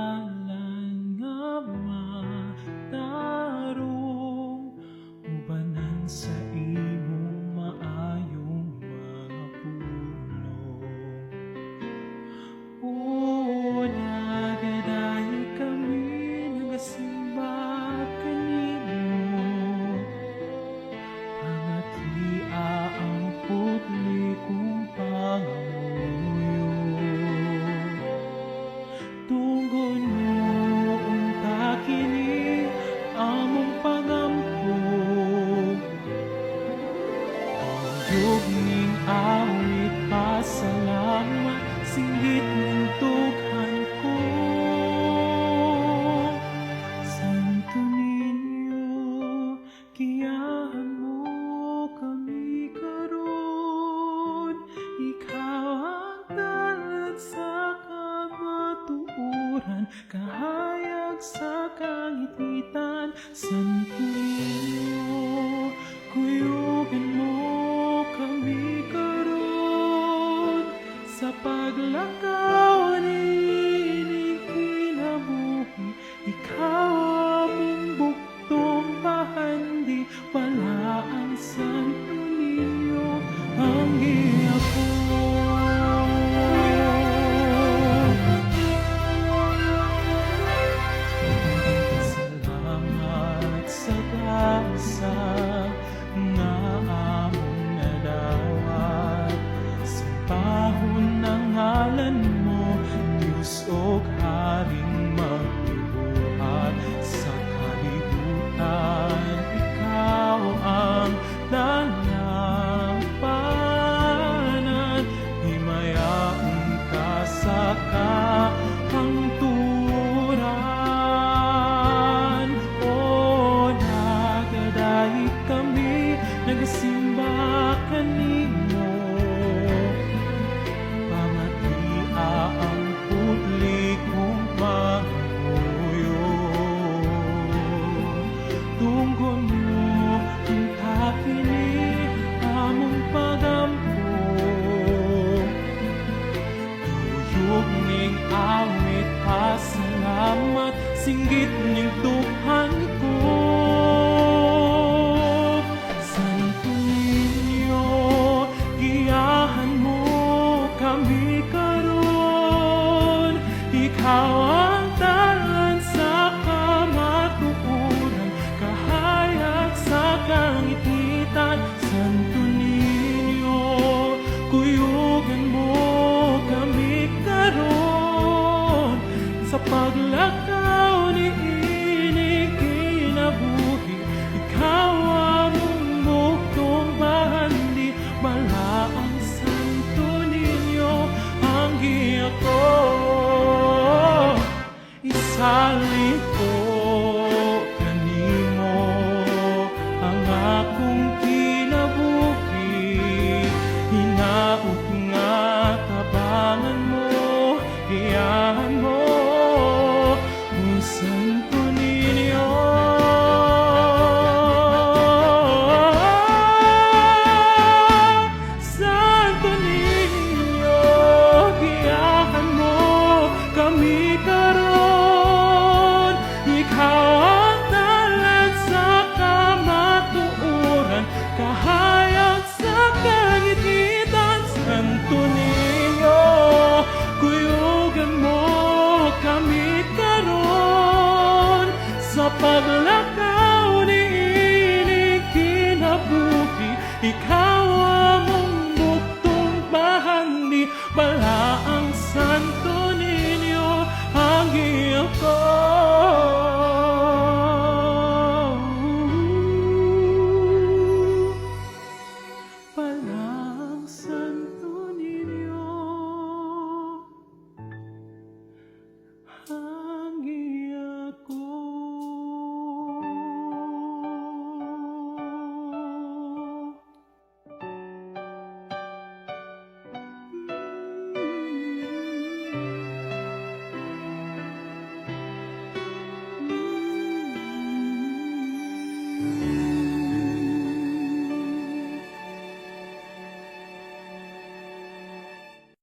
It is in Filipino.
dalan nga matarong ubanan sa imong maayong mga pulong. Nagadayo kami nagasimba kanimo, pangatia ang publikong pangamuyo. Tunggon mo unta kini among pagampo, huyog ning awit pasalamat singgit ning tughan ko. Santo Niño, giyahan mo kami karon, ikaw ang dalan sa kamatuoran, kahayag sa kagipitan. Santo Niño, kuyugan mo kami karon, sa paglakaw ni kinabuhi, ikaw among buktong bahandi, pala ang Santo Niño ang gihapon. Salamat sa grasa nga among nadawat, sa pahon ng ngalan mo, Diyos o Haring magbubuhat sa kalibutan. Ikaw ang dalampanan, himayaon ka sa kahangturan. Nagadayo kami nagasimba kanimo, pangatia ang publikong pangamuyo. Tunggon mo unta kini among pagampo, tuyog ning awit pasalamat singgit ning tughan ko. Santo Niño, giyahan mo kami karon, ikaw ang dalan sa kamatuoran, kahayag sa kagipitan. Santo Niño, kuyugan mo kami karon, sa paglakaw ni kinabuhi, ikaw among buktong bahandi, bala ang Santo Niño ang gihapon. Isali ko kanimo ang akong kinabuhi, hinaot nga tabangan mo, giyahan mo, o Santo Niño. Santo Niño, giyahan mo kami karon, ikaw ang dalan sa kamatuoran, kahayag sa kagipitan. Santo Niño, kuyugan mo kami karon, sa paglakaw ni kinabuhi, ikaw among buktong bahandi, bala ang Santo Niño ang gihapon.